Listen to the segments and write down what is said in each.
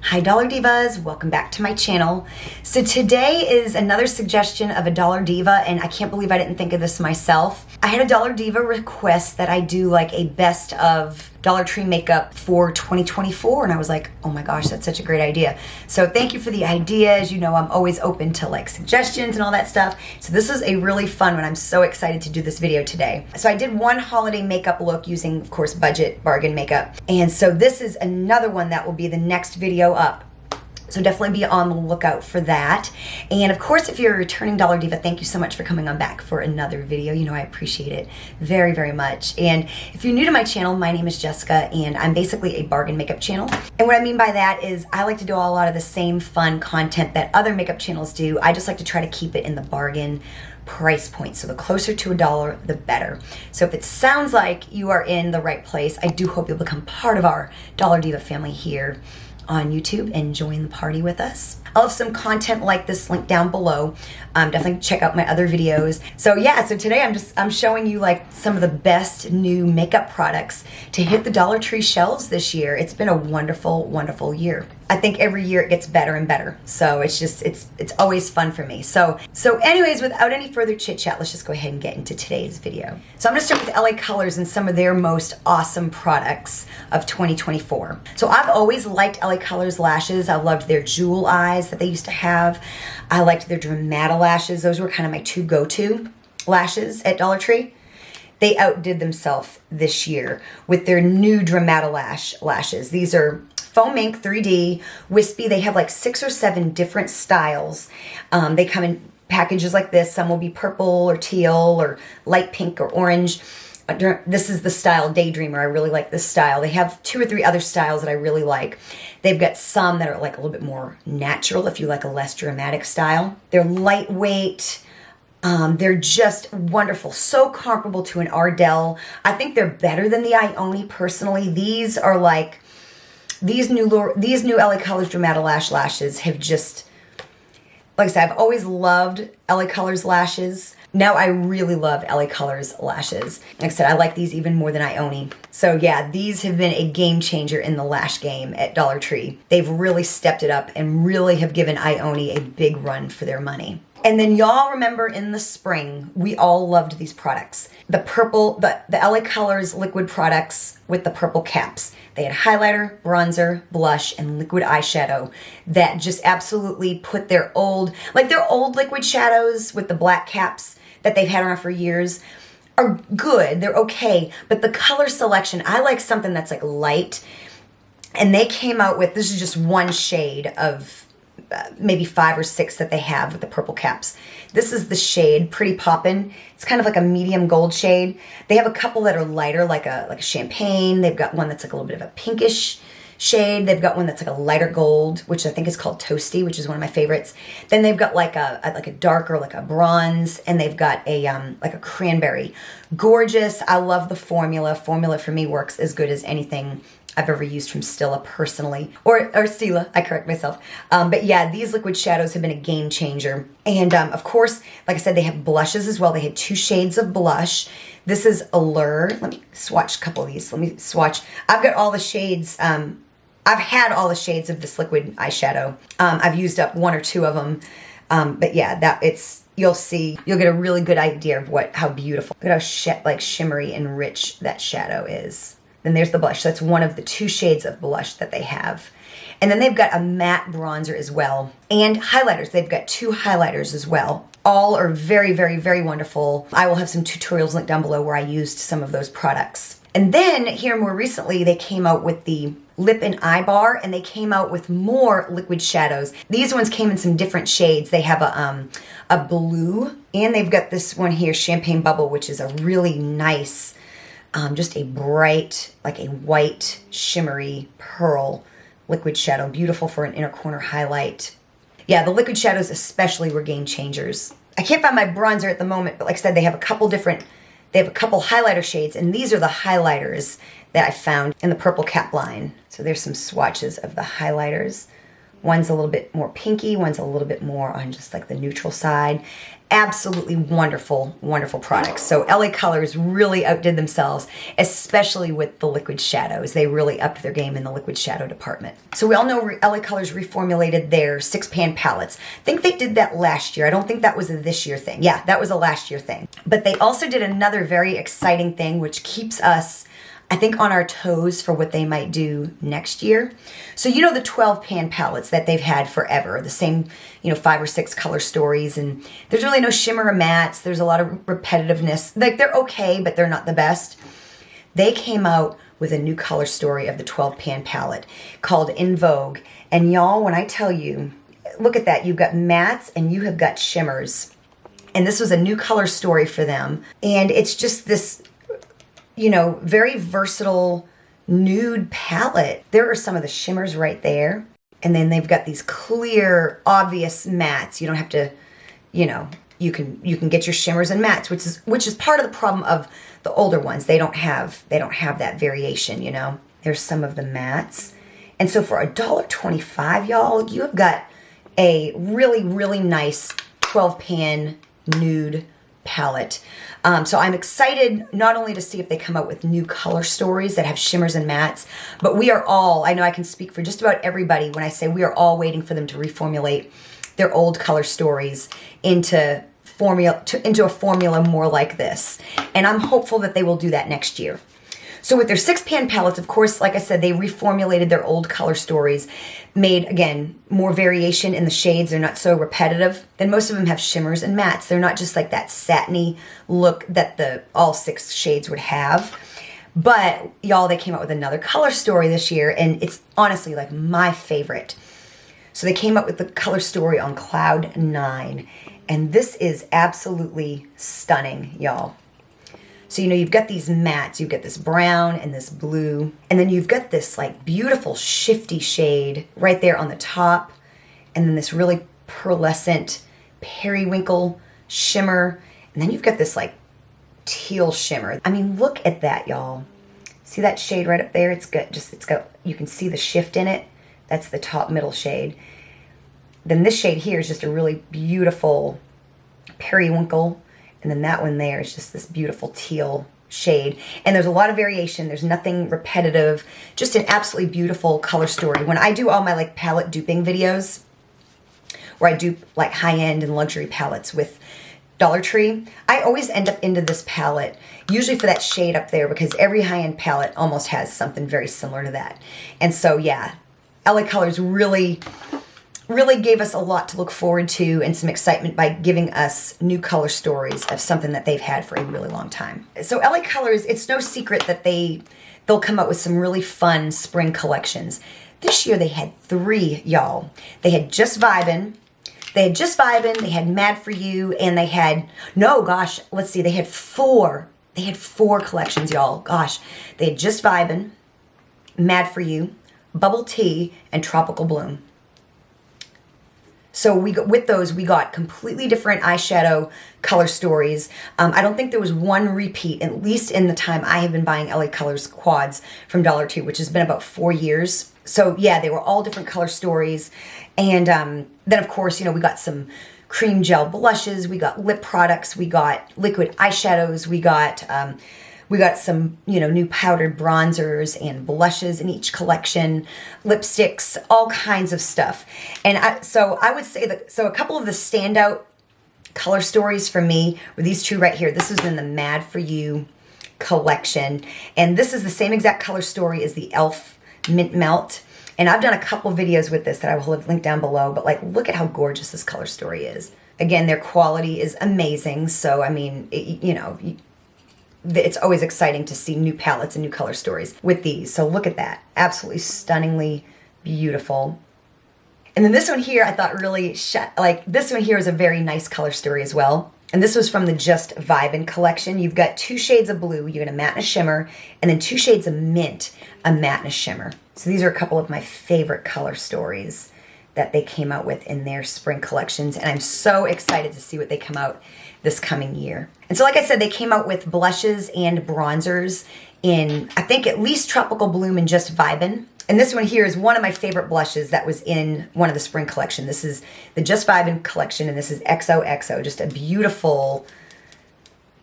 Hi Dollar Divas, welcome back to my channel. So today is another suggestion of a Dollar Diva, and I can't believe I didn't think of this myself. I had a Dollar Diva request that I do like a best of Dollar Tree makeup for 2024, and I was like, oh my gosh, that's such a great idea. So thank you for the idea. As you know, I'm always open to like suggestions and all that stuff. So this is a really fun one. I'm so excited to do this video today. So I did one holiday makeup look using, of course, budget bargain makeup. And so this is another one that will be the next video up. So definitely be on the lookout for that. And of course, if you're a returning Dollar Diva, thank you so much for coming on back for another video. You know, I appreciate it very, very much. And if you're new to my channel, my name is Jessica, and I'm basically a bargain makeup channel. And what I mean by that is I like to do a lot of the same fun content that other makeup channels do. I just like to try to keep it in the bargain price point. So the closer to $1, the better. So if it sounds like you are in the right place, I do hope you'll become part of our Dollar Diva family here on YouTube and join the party with us. I'll have some content like this linked down below. Definitely check out my other videos. So yeah, so today I'm showing you like some of the best new makeup products to hit the Dollar Tree shelves this year. It's been a wonderful, wonderful year. I think every year it gets better and better. So it's always fun for me. So anyways, without any further chit chat, let's just go ahead and get into today's video. So I'm gonna start with LA Colors and some of their most awesome products of 2024. So I've always liked LA Colors lashes. I loved their jewel eyes that they used to have. I liked their Dramata lashes. Those were kind of my two go-to lashes at Dollar Tree. They outdid themselves this year with their new Dramata lashes. These are foam ink 3D, wispy. They have like 6 or 7 different styles. They come in packages like this. Some will be purple or teal or light pink or orange. This is the style Daydreamer. I really like this style. They have 2 or 3 other styles that I really like. They've got some that are like a little bit more natural if you like a less dramatic style. They're lightweight. They're just wonderful. So comparable to an Ardell. I think they're better than the Ioni personally. These are like, these new LA Colors Dramata lashes have just, like I said, I've always loved LA Colors lashes. Now I really love LA Colors lashes. Like I said, I like these even more than Ioni. So yeah, these have been a game changer in the lash game at Dollar Tree. They've really stepped it up and really have given Ioni a big run for their money. And then y'all remember in the spring, we all loved these products. The purple, the LA Colors liquid products with the purple caps. They had highlighter, bronzer, blush, and liquid eyeshadow that just absolutely put their old liquid shadows with the black caps that they've had on for years are good. They're okay. But the color selection, I like something that's like light. And they came out with, this is just one shade of maybe 5 or 6 that they have with the purple caps. This is the shade Pretty Poppin'. It's kind of like a medium gold shade. They have a couple that are lighter, like a champagne. They've got one that's like a little bit of a pinkish shade. They've got one that's like a lighter gold, which I think is called Toasty, which is one of my favorites. Then they've got like a darker, like a bronze, and they've got a like a cranberry. Gorgeous. I love the formula. Formula for me works as good as anything I've ever used from Stila personally, or Stila, I correct myself. But yeah, these liquid shadows have been a game changer. And of course, like I said, they have blushes as well. They had 2 shades of blush. This is Allure. Let me swatch a couple of these. Let me swatch. I've got all the shades. I've had all the shades of this liquid eyeshadow. I've used up 1 or 2 of them. But yeah, you'll see, you'll get a really good idea of how beautiful, look at how shimmery and rich that shadow is. Then there's the blush. That's one of the 2 shades of blush that they have. And then they've got a matte bronzer as well. And highlighters. They've got 2 highlighters as well. All are very, very, very wonderful. I will have some tutorials linked down below where I used some of those products. And then here more recently, they came out with the lip and eye bar, and they came out with more liquid shadows. These ones came in some different shades. They have a blue, and they've got this one here, Champagne Bubble, which is a really nice, just a bright, like a white, shimmery pearl liquid shadow. Beautiful for an inner corner highlight. Yeah, the liquid shadows especially were game changers. I can't find my bronzer at the moment, but like I said, they have a couple highlighter shades, and these are the highlighters that I found in the purple cap line. So there's some swatches of the highlighters. One's a little bit more pinky, one's a little bit more on just like the neutral side. Absolutely wonderful, wonderful products. So LA Colors really outdid themselves, especially with the liquid shadows. They really upped their game in the liquid shadow department. So we all know LA Colors reformulated their 6-pan palettes. I think they did that last year. I don't think that was a this year thing. Yeah, that was a last year thing. But they also did another very exciting thing, which keeps us, I think, on our toes for what they might do next year. So you know the 12-pan palettes that they've had forever, the same, 5 or 6 color stories, and there's really no shimmer or mattes. There's a lot of repetitiveness. Like, they're okay, but they're not the best. They came out with a new color story of the 12-pan palette called In Vogue. And y'all, when I tell you, look at that. You've got mattes and you have got shimmers. And this was a new color story for them. And it's just this, very versatile nude palette. There are some of the shimmers right there. And then they've got these clear, obvious mattes. You don't have to, you can get your shimmers and mattes, which is part of the problem of the older ones. They don't have that variation, There's some of the mattes. And so for $1.25, y'all, you have got a really, really nice 12-pan nude palette. So I'm excited not only to see if they come out with new color stories that have shimmers and mattes, but we are all, I know I can speak for just about everybody when I say we are all waiting for them to reformulate their old color stories into a formula more like this. And I'm hopeful that they will do that next year. So with their 6-pan palettes, of course, like I said, they reformulated their old color stories, made, again, more variation in the shades. They're not so repetitive. Then most of them have shimmers and mattes. They're not just like that satiny look that all 6 shades would have. But, y'all, they came out with another color story this year, and it's honestly like my favorite. So they came up with the color story on Cloud 9, and this is absolutely stunning, y'all. So, you've got these mattes, you've got this brown and this blue, and then you've got this like beautiful shifty shade right there on the top, and then this really pearlescent periwinkle shimmer, and then you've got this like teal shimmer. I mean, look at that, y'all. See that shade right up there? You can see the shift in it. That's the top middle shade. Then this shade here is just a really beautiful periwinkle. And then that one there is just this beautiful teal shade. And there's a lot of variation. There's nothing repetitive. Just an absolutely beautiful color story. When I do all my like palette duping videos, where I dupe like high-end and luxury palettes with Dollar Tree, I always end up into this palette, usually for that shade up there, because every high-end palette almost has something very similar to that. And so, yeah, LA Colors really gave us a lot to look forward to and some excitement by giving us new color stories of something that they've had for a really long time. So LA Colors, it's no secret that they'll come out with some really fun spring collections. This year they had 3, y'all. They had Just Vibin', they had Mad For You, and they had, they had 4. They had 4 collections, y'all. Gosh, they had Just Vibin', Mad For You, Bubble Tea, and Tropical Bloom. So we got completely different eyeshadow color stories. I don't think there was one repeat, at least in the time I have been buying LA Colors quads from Dollar Tree, which has been about 4 years. So yeah, they were all different color stories. And then of course, we got some cream gel blushes, we got lip products, we got liquid eyeshadows, we got some, new powdered bronzers and blushes in each collection, lipsticks, all kinds of stuff. And I would say that, a couple of the standout color stories for me were these 2 right here. This is in the Mad For You collection. And this is the same exact color story as the e.l.f. Mint Melt. And I've done a couple videos with this that I will have linked down below. But look at how gorgeous this color story is. Again, their quality is amazing. So, I mean, it's always exciting to see new palettes and new color stories with these. So look at that. Absolutely stunningly beautiful. And then this one here, I thought really, this one here is a very nice color story as well. And this was from the Just Vibin' collection. You've got 2 shades of blue, you got a matte and a shimmer, and then 2 shades of mint, a matte and a shimmer. So these are a couple of my favorite color stories that they came out with in their spring collections. And I'm so excited to see what they come out this coming year. And so like I said, they came out with blushes and bronzers in, I think, at least Tropical Bloom and Just Vibin'. And this one here is one of my favorite blushes that was in one of the spring collection. This is the Just Vibin' collection, and this is XOXO. Just a beautiful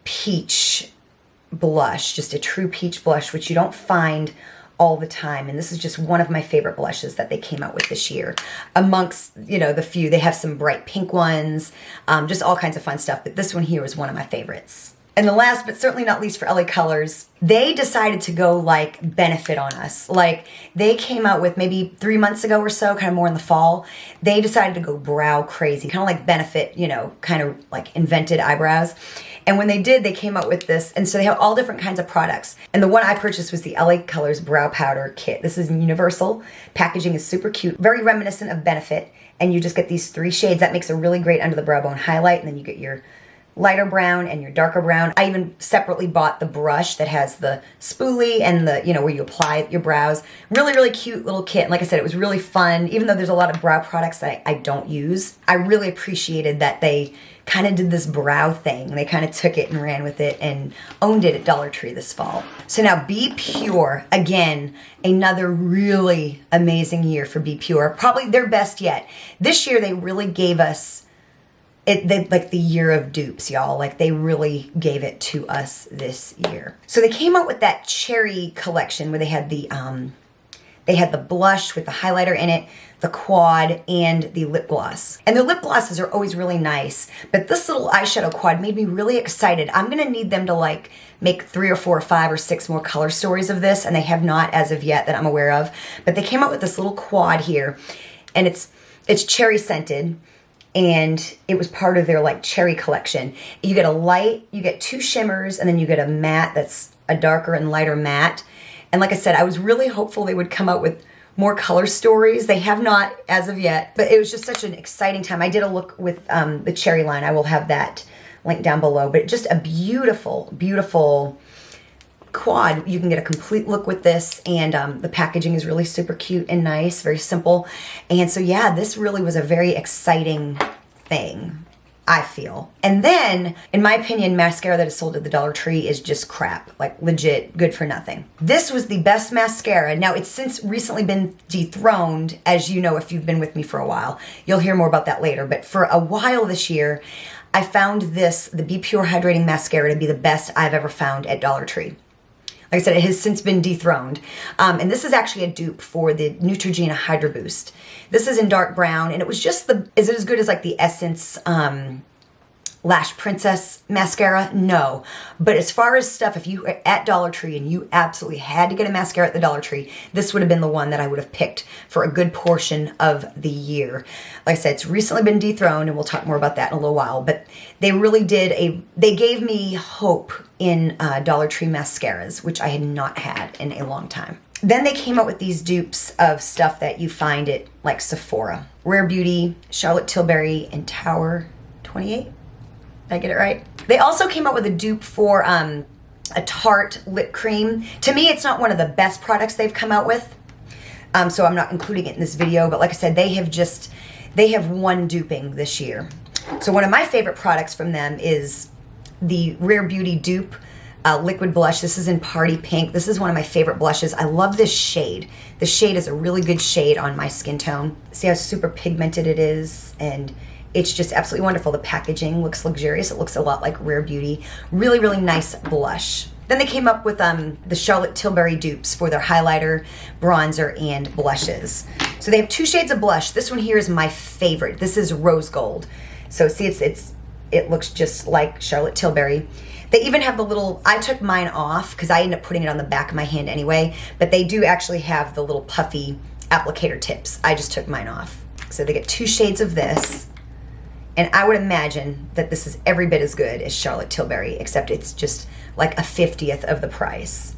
peach blush, just a true peach blush, which you don't find all the time. And this is just one of my favorite blushes that they came out with this year. Amongst, you know, the few, they have some bright pink ones, just all kinds of fun stuff. But this one here is one of my favorites. And the last, but certainly not least for LA Colors, they decided to go like benefit on us. Like they came out with maybe 3 months ago or so, kind of more in the fall, they decided to go brow crazy, kind of like benefit, you know, kind of like invented eyebrows. And when they did, they came out with this. And so they have all different kinds of products. And the one I purchased was the LA Colors Brow Powder Kit. This is universal. Packaging is super cute, very reminiscent of Benefit. And you just get these 3 shades. That makes a really great under the brow bone highlight. And then you get your lighter brown and your darker brown. I even separately bought the brush that has the spoolie and the, you know, where you apply your brows. Really, really cute little kit. And like I said, it was really fun. Even though there's a lot of brow products that I don't use, I really appreciated that they kind of did this brow thing. They kind of took it and ran with it and owned it at Dollar Tree this fall. So now BPure, again, another really amazing year for BPure. Probably their best yet. This year they really gave us like the year of dupes, y'all. Like they really gave it to us this year. So they came out with that cherry collection where they had the blush with the highlighter in it, the quad, and the lip gloss. And the lip glosses are always really nice, but this little eyeshadow quad made me really excited. I'm gonna need them to like make 3 or 4 or 5 or 6 more color stories of this, and they have not as of yet that I'm aware of. But they came out with this little quad here, and it's cherry scented. And it was part of their like cherry collection. You get a light, you get 2 shimmers, and then you get a matte that's a darker and lighter matte. And like I said, I was really hopeful they would come out with more color stories. They have not as of yet, but it was just such an exciting time. I did a look with the cherry line. I will have that link down below, but just a beautiful, beautiful quad. You can get a complete look with this, and the packaging is really super cute and nice, very simple. And so yeah, this really was a very exciting thing, I feel. And then, in my opinion, mascara that is sold at the Dollar Tree is just crap, like legit good for nothing. This was the best mascara. Now, it's since recently been dethroned, as you know if you've been with me for a while. You'll hear more about that later, but for a while this year, I found this, the BPure Hydrating Mascara, to be the best I've ever found at Dollar Tree. Like I said, it has since been dethroned. And this is actually a dupe for the Neutrogena Hydra Boost. This is in dark brown, and it was just is it as good as like the Essence Lash Princess mascara? No. But as far as stuff, if you were at Dollar Tree and you absolutely had to get a mascara at the Dollar Tree, this would have been the one that I would have picked for a good portion of the year. Like I said, it's recently been dethroned, and we'll talk more about that in a little while. But they really they gave me hope in Dollar Tree mascaras, which I had not had in a long time. Then they came out with these dupes of stuff that you find at like Sephora. Rare Beauty, Charlotte Tilbury, and Tower 28. Did I get it right? They also came out with a dupe for a Tarte lip cream. To me, it's not one of the best products they've come out with, so I'm not including it in this video. But like I said, they have one duping this year. So one of my favorite products from them is the Rare Beauty dupe liquid blush. This is in Party Pink. This is one of my favorite blushes. I love this shade. The shade is a really good shade on my skin tone. See how super pigmented it is, and it's just absolutely wonderful. The packaging looks luxurious. It looks a lot like Rare Beauty. Really, really nice blush. Then they came up with the Charlotte Tilbury dupes for their highlighter, bronzer, and blushes. So they have 2 shades of blush. This one here is my favorite. This is Rose Gold. So see, it looks just like Charlotte Tilbury. They even have the little, I took mine off because I ended up putting it on the back of my hand anyway, but they do actually have the little puffy applicator tips. I just took mine off. So they get 2 shades of this. And I would imagine that this is every bit as good as Charlotte Tilbury, except it's just like a 50th of the price.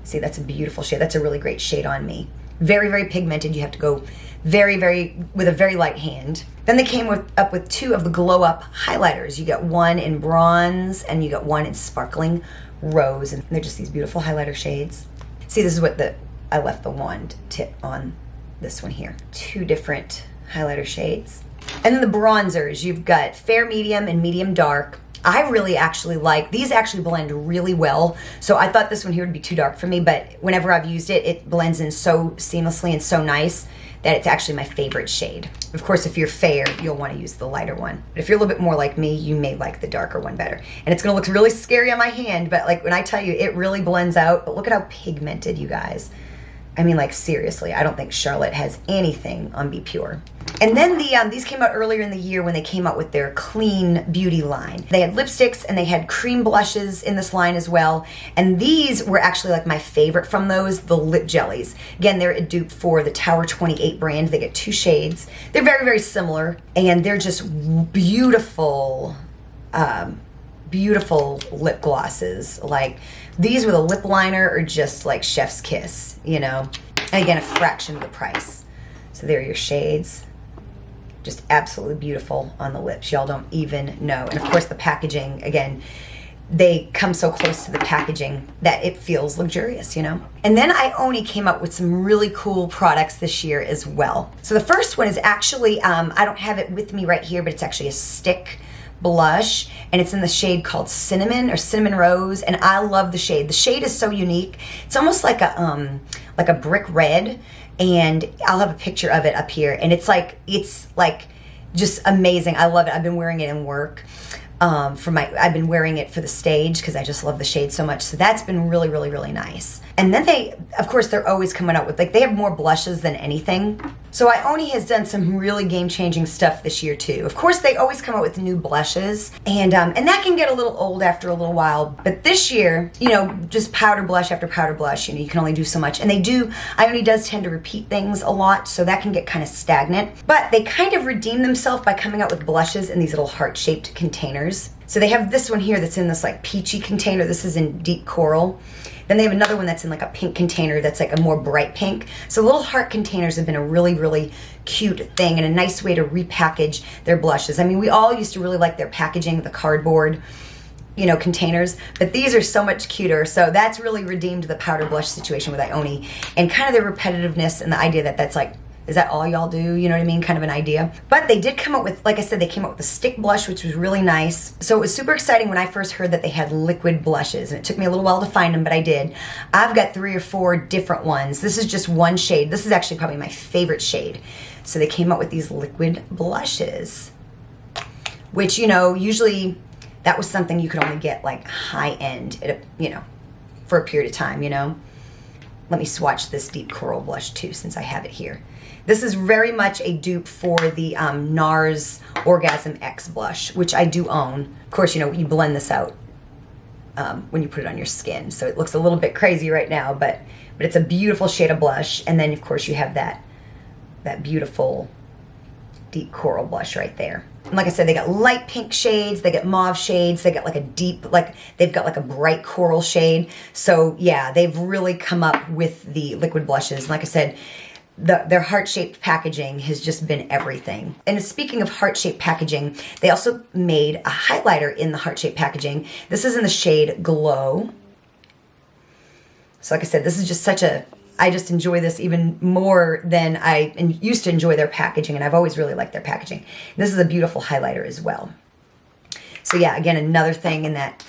See, that's a beautiful shade. That's a really great shade on me. Very, very pigmented. You have to go with a very light hand. Then they came up with 2 of the Glow Up highlighters. You get one in bronze and you get one in sparkling rose. And they're just these beautiful highlighter shades. See, this is what I left the wand tip on this one here. 2 different highlighter shades. And then the bronzers, you've got fair medium and medium dark. I really actually like, these actually blend really well. So I thought this one here would be too dark for me, but whenever I've used it, it blends in so seamlessly and so nice that it's actually my favorite shade. Of course, if you're fair, you'll want to use the lighter one. But if you're a little bit more like me, you may like the darker one better. And it's gonna look really scary on my hand, but like when I tell you, it really blends out. But look at how pigmented, you guys. I mean, like seriously, I don't think Charlotte has anything on BPure. And then these came out earlier in the year when they came out with their clean beauty line. They had lipsticks and they had cream blushes in this line as well. And these were actually like my favorite from those, the lip jellies. Again, they're a dupe for the Tower 28 brand. They get 2 shades. They're very, very similar, and they're just beautiful, beautiful lip glosses. Like, these with a lip liner or just like chef's kiss, you know? And again, a fraction of the price. So there are your shades. Just absolutely beautiful on the lips. Y'all don't even know. And of course the packaging, again, they come so close to the packaging that it feels luxurious, you know? And then Ioni came up with some really cool products this year as well. So the first one is actually, I don't have it with me right here, but it's actually a stick blush, and it's in the shade called Cinnamon or Cinnamon Rose, and I love the shade. The shade is so unique. It's almost like a brick red, and I'll have a picture of it up here, and it's like just amazing. I love it. I've been wearing it in work. I've been wearing it for the stage because I just love the shade so much. So that's been really, really, really nice. And then of course, they're always coming out with, like, they have more blushes than anything. So Ioni has done some really game-changing stuff this year too. Of course, they always come out with new blushes, and that can get a little old after a little while. But this year, you know, just powder blush after powder blush, you know, you can only do so much. And Ioni does tend to repeat things a lot, so that can get kind of stagnant. But they kind of redeem themselves by coming out with blushes in these little heart-shaped containers. So they have this one here that's in this like peachy container. This is in deep coral. Then they have another one that's in like a pink container that's like a more bright pink. So little heart containers have been a really, really cute thing and a nice way to repackage their blushes. I mean, we all used to really like their packaging, the cardboard, you know, containers, but these are so much cuter. So that's really redeemed the powder blush situation with Ioni, and kind of their repetitiveness and the idea that that's like, is that all y'all do? You know what I mean? Kind of an idea. But they did come up with, like I said, they came up with a stick blush, which was really nice. So it was super exciting when I first heard that they had liquid blushes, and it took me a little while to find them, but I did. I've got 3 or 4 different ones. This is just one shade. This is actually probably my favorite shade. So they came up with these liquid blushes, which, you know, usually that was something you could only get like high end, you know, for a period of time, you know. Let me swatch this deep coral blush too, since I have it here. This is very much a dupe for the NARS Orgasm X blush, which I do own. Of course, you know, you blend this out when you put it on your skin, so it looks a little bit crazy right now, but it's a beautiful shade of blush. And then, of course, you have that beautiful deep coral blush right there. And like I said, they got light pink shades, they get mauve shades, they got like a deep, like they've got like a bright coral shade. So yeah, they've really come up with the liquid blushes. And like I said, their heart-shaped packaging has just been everything. And speaking of heart-shaped packaging, they also made a highlighter in the heart-shaped packaging. This is in the shade Glow. So like I said, this is just I just enjoy this even more than I used to enjoy their packaging, and I've always really liked their packaging. This is a beautiful highlighter as well. So yeah, again, another thing in that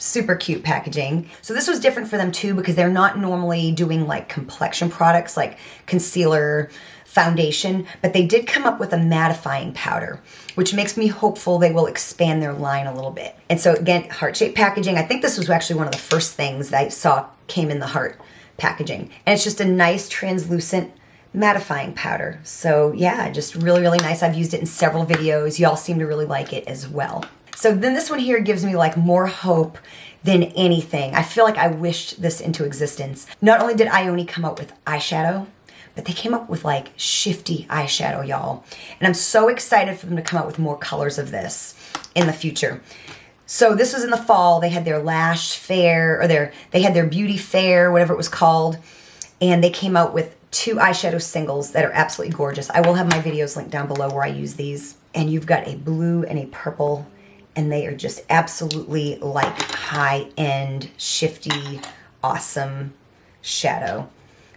super cute packaging. So this was different for them too, because they're not normally doing like complexion products like concealer, foundation, but they did come up with a mattifying powder, which makes me hopeful they will expand their line a little bit. And so again, heart-shaped packaging. I think this was actually one of the first things that I saw came in the heart packaging. And it's just a nice translucent mattifying powder. So yeah, just really, really nice. I've used it in several videos. Y'all seem to really like it as well. So then this one here gives me like more hope than anything. I feel like I wished this into existence. Not only did Ioni come up with eyeshadow, but they came up with like shifty eyeshadow, y'all. And I'm so excited for them to come out with more colors of this in the future. So this was in the fall. They had their lash fair, or they had their beauty fair, whatever it was called. And they came out with 2 eyeshadow singles that are absolutely gorgeous. I will have my videos linked down below where I use these. And you've got a blue and a purple, and they are just absolutely like high-end, shifty, awesome shadow.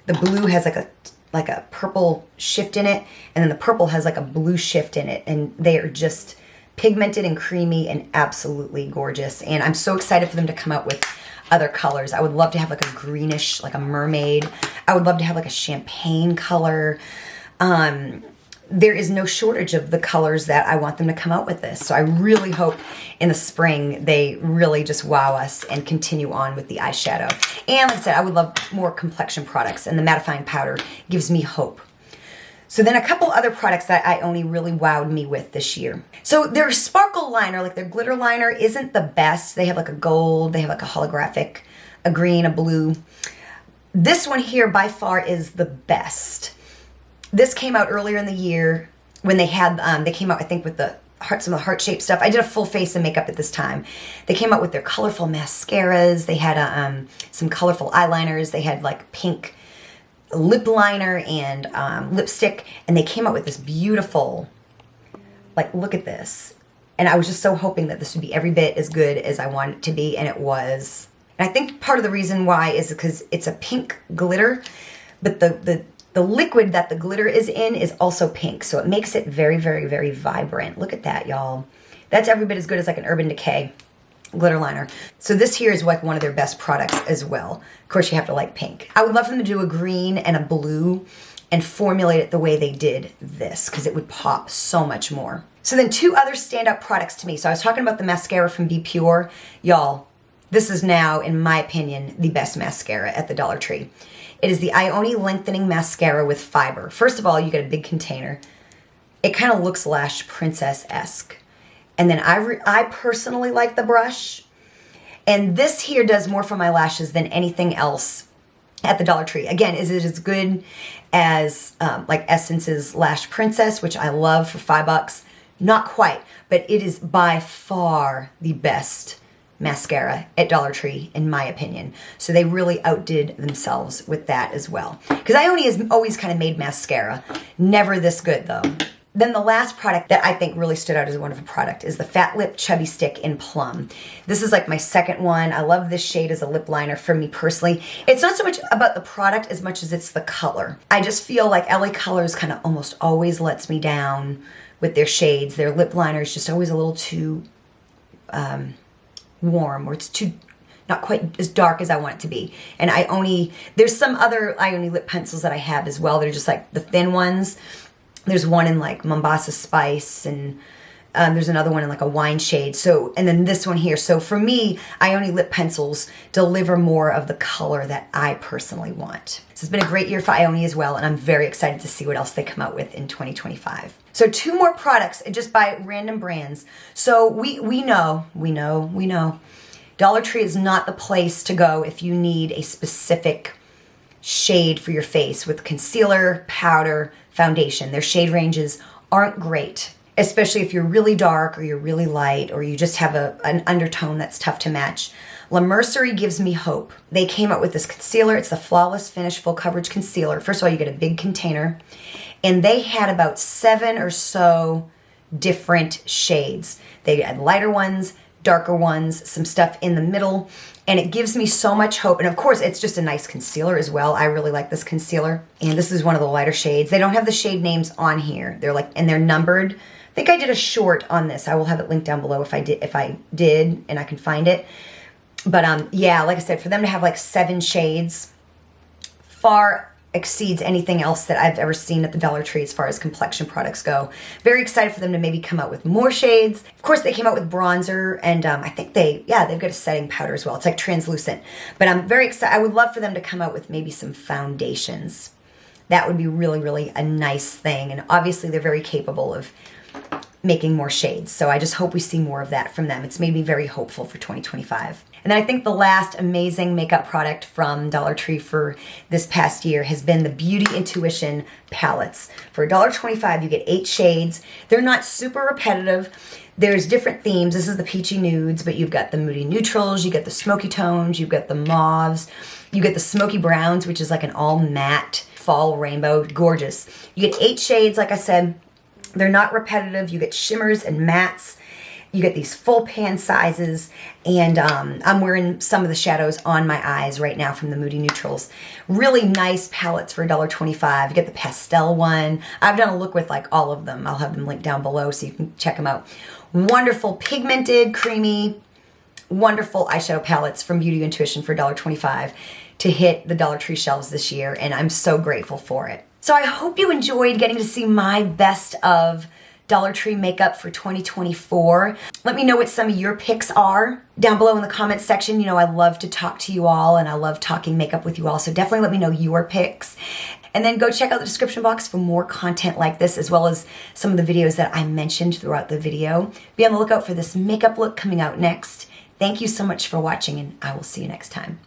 The blue has like a purple shift in it, and then the purple has like a blue shift in it, and they are just pigmented and creamy and absolutely gorgeous. And I'm so excited for them to come out with other colors. I would love to have like a greenish, like a mermaid. I would love to have like a champagne color. There is no shortage of the colors that I want them to come out with this. So I really hope in the spring they really just wow us and continue on with the eyeshadow. And like I said, I would love more complexion products, and the mattifying powder gives me hope. So then a couple other products that Ioni really wowed me with this year. So their sparkle liner, like their glitter liner, isn't the best. They have like a gold, they have like a holographic, a green, a blue. This one here by far is the best. This came out earlier in the year when they had, they came out I think with the heart, some of the heart-shaped stuff. I did a full face of makeup at this time. They came out with their colorful mascaras. They had some colorful eyeliners. They had like pink lip liner and lipstick, and they came out with this beautiful, like, look at this. And I was just so hoping that this would be every bit as good as I wanted it to be, and it was. And I think part of the reason why is because it's a pink glitter, but the liquid that the glitter is in is also pink, so it makes it very, very, very vibrant. Look at that, y'all. That's every bit as good as like an Urban Decay glitter liner. So this here is like one of their best products as well. Of course, you have to like pink. I would love them to do a green and a blue and formulate it the way they did this, because it would pop so much more. So then two other standout products to me. So I was talking about the mascara from BPure. Y'all, this is now, in my opinion, the best mascara at the Dollar Tree. It is the Ioni Lengthening Mascara with Fiber. First of all, you get a big container. It kind of looks Lash Princess-esque. And then I personally like the brush. And this here does more for my lashes than anything else at the Dollar Tree. Again, is it as good as like Essence's Lash Princess, which I love for $5? Not quite, but it is by far the best mascara at Dollar Tree, in my opinion. So they really outdid themselves with that as well. Because Ioni has always kind of made mascara. Never this good, though. Then the last product that I think really stood out as a wonderful product is the Fat Lip Chubby Stick in Plum. This is like my second one. I love this shade as a lip liner for me personally. It's not so much about the product as much as it's the color. I just feel like LA Colors kind of almost always lets me down with their shades. Their lip liner is just always a little too warm, or it's too not quite as dark as I want it to be. And there's some other Ioni lip pencils that I have as well that are just like the thin ones. There's one in like Mombasa Spice, and there's another one in like a wine shade. So, and then this one here. So for me, Ioni lip pencils deliver more of the color that I personally want. So it's been a great year for Ioni as well, and I'm very excited to see what else they come out with in 2025. So two more products just by random brands. So we know. Dollar Tree is not the place to go if you need a specific shade for your face with concealer, powder, foundation. Their shade ranges aren't great, especially if you're really dark or you're really light or you just have an undertone that's tough to match. La Mercerie gives me hope. They came out with this concealer. It's the Flawless Finish Full Coverage Concealer. First of all, you get a big container, and they had about 7 or so different shades. They had lighter ones, darker ones, some stuff in the middle, and it gives me so much hope. And of course, it's just a nice concealer as well. I really like this concealer. And this is one of the lighter shades. They don't have the shade names on here. They're like, and they're numbered. I think I did a short on this. I will have it linked down below if I did, and I can find it. But yeah, like I said, for them to have like 7 shades far exceeds anything else that I've ever seen at the Dollar Tree as far as complexion products go. Very excited for them to maybe come out with more shades. Of course, they came out with bronzer, and I think they've got a setting powder as well. It's like translucent. But I'm very excited. I would love for them to come out with maybe some foundations. That would be really, really a nice thing. And obviously, they're very capable of making more shades. So I just hope we see more of that from them. It's made me very hopeful for 2025. And then I think the last amazing makeup product from Dollar Tree for this past year has been the Beauty Intuition palettes. For $1.25, you get 8 shades. They're not super repetitive. There's different themes. This is the Peachy Nudes, but you've got the Moody Neutrals, you get the Smoky Tones, you've got the Mauves, you get the Smoky Browns, which is like an all matte fall rainbow. Gorgeous. You get 8 shades, like I said. They're not repetitive. You get shimmers and mattes. You get these full pan sizes, and I'm wearing some of the shadows on my eyes right now from the Moody Neutrals. Really nice palettes for $1.25. You get the pastel one. I've done a look with like all of them. I'll have them linked down below so you can check them out. Wonderful pigmented, creamy, wonderful eyeshadow palettes from Beauty Intuition for $1.25 to hit the Dollar Tree shelves this year, and I'm so grateful for it. So I hope you enjoyed getting to see my best of Dollar Tree makeup for 2024. Let me know what some of your picks are down below in the comments section. You know, I love to talk to you all, and I love talking makeup with you all, so definitely let me know your picks. And then go check out the description box for more content like this, as well as some of the videos that I mentioned throughout the video. Be on the lookout for this makeup look coming out next. Thank you so much for watching, and I will see you next time.